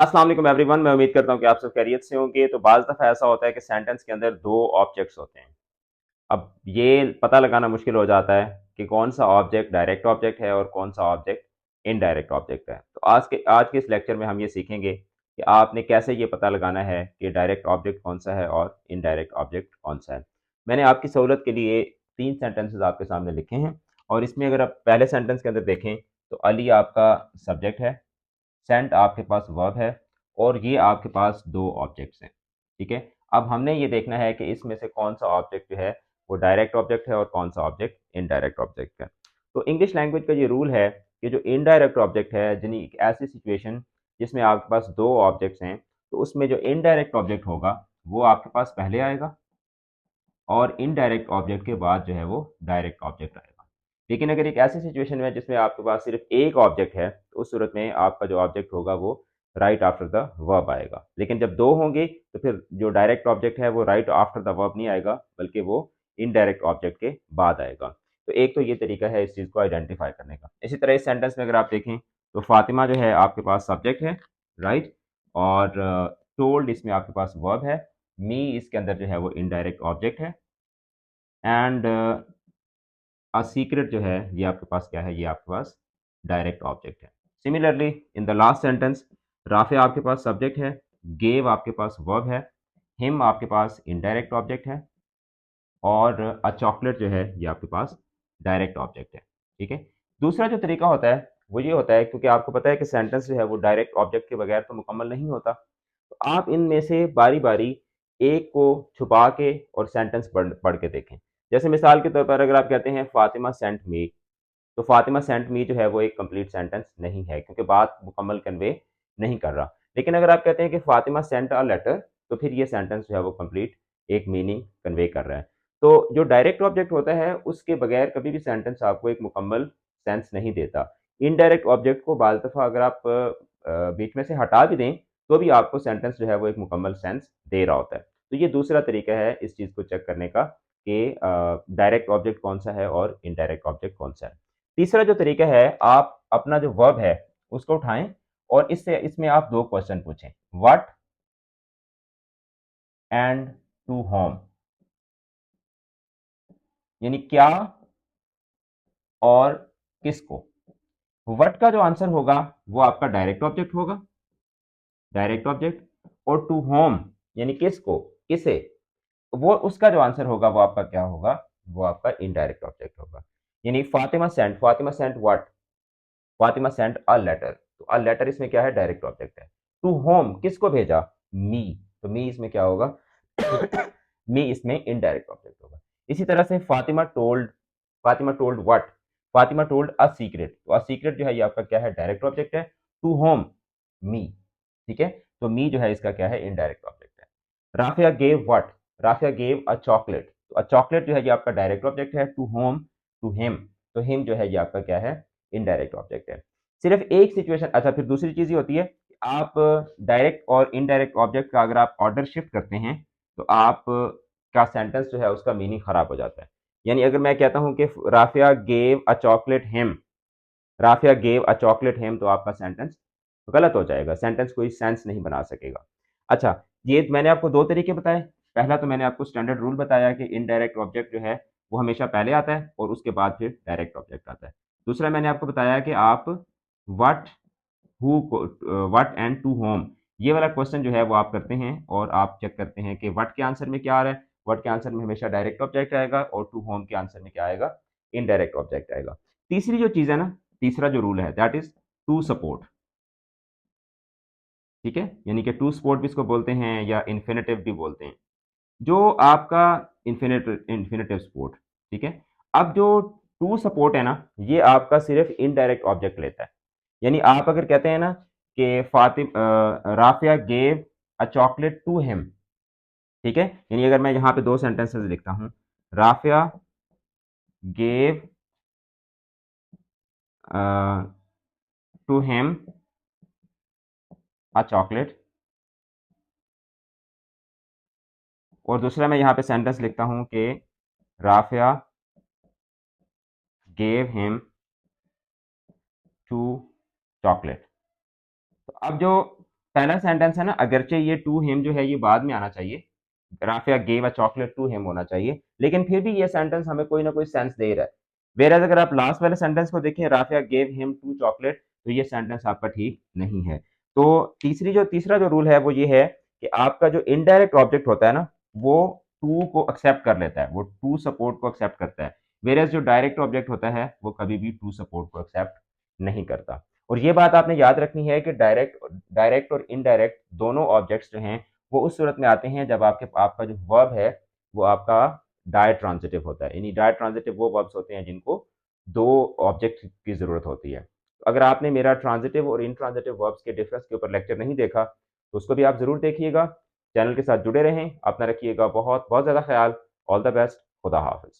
अस्सलाम वालेकुम एवरीवन। मैं उम्मीद करता हूँ कि आप सब खैरियत से होंगे। तो बाज़ दफ़ा ऐसा होता है कि सेंटेंस के अंदर 2 ऑब्जेक्ट्स होते हैं। अब ये पता लगाना मुश्किल हो जाता है कि कौन-सा ऑब्जेक्ट डायरेक्ट ऑब्जेक्ट है और कौन-सा ऑब्जेक्ट इनडायरेक्ट ऑब्जेक्ट है। तो आज के इस लेक्चर में हम ये सीखेंगे कि आपने कैसे ये पता लगाना है कि डायरेक्ट ऑब्जेक्ट कौन-सा है और इनडायरेक्ट ऑब्जेक्ट कौन-सा है। मैंने आपकी सहूलत के लिए 3 सेंटेंसेस आपके सामने लिखे हैं और इसमें अगर आप पहले सेंटेंस के अंदर देखें तो अली आपका सब्जेक्ट है, सेंट आपके पास वर्ब है और ये आपके पास 2 ऑब्जेक्ट्स हैं, ठीक है? अब हमने ये देखना है कि इसमें से कौन-सा ऑब्जेक्ट जो है वो डायरेक्ट ऑब्जेक्ट है और कौन-सा ऑब्जेक्ट इनडायरेक्ट ऑब्जेक्ट है। तो इंग्लिश लैंग्वेज का ये रूल है कि जो इनडायरेक्ट ऑब्जेक्ट है यानी एक ऐसी सिचुएशन जिसमें आपके पास 2 ऑब्जेक्ट्स हैं, तो उसमें जो इनडायरेक्ट ऑब्जेक्ट होगा वो आपके पास पहले आएगा और इनडायरेक्ट ऑब्जेक्ट के बाद जो है वो डायरेक्ट ऑब्जेक्ट आएगा। लेकिन अगर एक ऐसी सिचुएशन है जिसमें आपके पास सिर्फ एक ऑब्जेक्ट है, तो उस सूरत में आपका जो ऑब्जेक्ट होगा वो राइट आफ्टर द वर्ब आएगा। लेकिन जब 2 होंगे तो फिर जो डायरेक्ट ऑब्जेक्ट है वो राइट आफ्टर द वर्ब नहीं आएगा, बल्कि वो इनडायरेक्ट ऑब्जेक्ट के बाद आएगा। तो एक तो ये तरीका है इस चीज़ को आइडेंटिफ़ाई करने का। इसी तरह इस सेंटेंस में अगर आप देखें तो फातिमा जो है आपके पास सब्जेक्ट है, राइट? और टोल्ड इसमें आपके पास वर्ब है, मी इसके अंदर जो है वो इनडायरेक्ट ऑब्जेक्ट है एंड सीक्रेट जो है ये आपके पास क्या है, ये आपके पास डायरेक्ट ऑब्जेक्ट है। Similarly in the last sentence Rafe आपके पास सब्जेक्ट है, गेव आपके पास वर्ब है, हिम आपके पास इनडायरेक्ट ऑब्जेक्ट है और चॉकलेट जो है ये आपके पास डायरेक्ट ऑब्जेक्ट है, ठीक है? दूसरा जो तरीका होता है वो ये होता है, क्योंकि आपको पता है कि सेंटेंस जो है वो डायरेक्ट ऑब्जेक्ट के बगैर तो मुकम्मल नहीं होता। तो आप इनमें से बारी-बारी एक को छुपा के और सेंटेंस पढ़ पढ़ के देखें। जैसे मिसाल के तौर पर अगर आप कहते हैं फातिमा सेंट मी, तो फातिमा सेंट मी जो है वो एक कंप्लीट सेंटेंस नहीं है, क्योंकि बात मुकम्मल कन्वे नहीं कर रहा। लेकिन अगर आप कहते हैं कि फातिमा सेंट अ लेटर, तो फिर ये सेंटेंस जो है वो कंप्लीट एक मीनिंग कन्वे कर रहा है। तो जो डायरेक्ट ऑब्जेक्ट होता है उसके बगैर कभी भी सेंटेंस आपको एक मुकम्मल सेंस नहीं देता। इनडायरेक्ट ऑब्जेक्ट को बाज़ दफ़ा अगर आप बीच में से हटा भी दें, तो भी आपको सेंटेंस जो है वो एक मुकम्मल सेंस दे रहा होता है। तो ये दूसरा तरीका है इस चीज़ को चेक करने का कि डायरेक्ट ऑब्जेक्ट कौन-सा है और इनडायरेक्ट ऑब्जेक्ट कौन-सा है। तीसरा जो तरीका है, आप अपना जो वर्ब है उसको उठाएँ और इसमें आप 2 क्वेश्चन पूछें, व्हाट एंड टू व्हॉम, यानी क्या और किसको। व्हाट का जो आंसर होगा वो आपका डायरेक्ट ऑब्जेक्ट होगा, डायरेक्ट ऑब्जेक्ट, और टू व्हॉम यानी किसको, किसे, वो उसका जो आंसर होगा वो आपका क्या होगा, वो आपका इनडायरेक्ट ऑब्जेक्ट होगा। यानी Fatima sent what, Fatima sent a letter, तो अ लेटर इसमें क्या है, डायरेक्ट ऑब्जेक्ट है। टू होम किसको भेजा, मी, तो मी इसमें क्या होगा मी इसमें इनडायरेक्ट ऑब्जेक्ट होगा। इसी तरह से Fatima told what, Fatima told a secret, तो अ सीक्रेट जो है ये आपका क्या है, डायरेक्ट ऑब्जेक्ट है। टू होम, मी, ठीक है? तो मी जो है इसका क्या है, इनडायरेक्ट ऑब्जेक्ट है। Rafia gave what, Rafia gave a chocolate, तो अ चॉकलेट जो है ये आपका डायरेक्ट ऑब्जेक्ट है। टू होम, टू हिम, तो हिम जो है ये आपका क्या है, इनडायरेक्ट ऑब्जेक्ट है। सिर्फ एक सिचुएशन, अच्छा फिर दूसरी चीज़ ये होती है कि आप डायरेक्ट और इनडायरेक्ट ऑब्जेक्ट का अगर आप ऑर्डर शिफ्ट करते हैं, तो आप का सेंटेंस जो है उसका मीनिंग खराब हो जाता है। यानी अगर मैं कहता हूँ कि Rafia gave a chocolate him, Rafia gave a chocolate him, तो आपका सेंटेंस गलत हो जाएगा, सेंटेंस कोई सेंस नहीं बना सकेगा। अच्छा, ये मैंने आपको 2 तरीके बताए। पहला तो मैंने आपको स्टैंडर्ड रूल बताया कि इनडायरेक्ट ऑब्जेक्ट जो है वो हमेशा पहले आता है और उसके बाद फिर डायरेक्ट ऑब्जेक्ट आता है। दूसरा मैंने आपको बताया कि आप व्हाट, हु को व्हाट एंड टू होम, ये वाला क्वेश्चन जो है वो आप करते हैं और आप चेक करते हैं कि व्हाट के आंसर में क्या आ रहा है। व्हाट के आंसर में हमेशा डायरेक्ट ऑब्जेक्ट आएगा और टू होम के आंसर में क्या आएगा, इनडायरेक्ट ऑब्जेक्ट आएगा। तीसरी जो चीज़ है ना, तीसरा जो रूल है दैट इज़ टू सपोर्ट, ठीक है? यानी कि टू सपोर्ट भी इसको बोलते हैं या इन्फिनिटिव भी बोलते हैं। जो आपका इन्फिनिटिव सपोर्ट, ठीक है? अब जो टू सपोर्ट है ना, ये आपका सिर्फ़ इनडायरेक्ट ऑब्जेक्ट लेता है। यानी आप अगर कहते हैं ना कि Rafia gave a chocolate to him, ठीक है? यानी अगर मैं यहाँ पे 2 सेंटेंसेस लिखता हूँ, Rafia gave a, to him a chocolate, और दूसरा मैं यहाँ पे सेंटेंस लिखता हूँ कि Rafia gave him to chocolate. तो अब जो पहला सेंटेंस है ना, अगरचे ये टू हिम जो है ये बाद में आना चाहिए, Rafia gave a chocolate to him होना चाहिए, लेकिन फिर भी ये सेंटेंस हमें कोई ना कोई सेंस दे रहा है। वेयर अगर आप लास्ट वाले सेंटेंस को देखें, Rafia gave him to chocolate, तो ये सेंटेंस आपका ठीक नहीं है। तो तीसरा जो रूल है वो ये है कि आपका जो इनडायरेक्ट ऑब्जेक्ट होता है ना, वो टू को एक्सेप्ट कर लेता है, वो टू सपोर्ट को एक्सेप्ट करता है, वेयर जो डायरेक्ट ऑब्जेक्ट होता है वो कभी भी टू सपोर्ट को एक्सेप्ट नहीं करता। और ये बात आपने याद रखनी है कि डायरेक्ट और इनडायरेक्ट दोनों ऑब्जेक्ट्स जो हैं वो उस सूरत में आते हैं जब आपका जो वर्ब है वो आपका डायट्रांजिटिव होता है, यानी डायट्रांजिटिव वो वर्ब्स होते हैं जिनको दो ऑब्जेक्ट की जरूरत होती है। अगर आपने मेरा ट्रांजिटिव और इनट्रांजिटिव वर्ब्स के डिफरेंस के ऊपर लेक्चर नहीं देखा तो उसको भी आप जरूर देखिएगा। चैनल के साथ जुड़े रहें, अपना रखिएगा बहुत बहुत ज़्यादा ख्याल। ऑल द बेस्ट, खुदा हाफिज।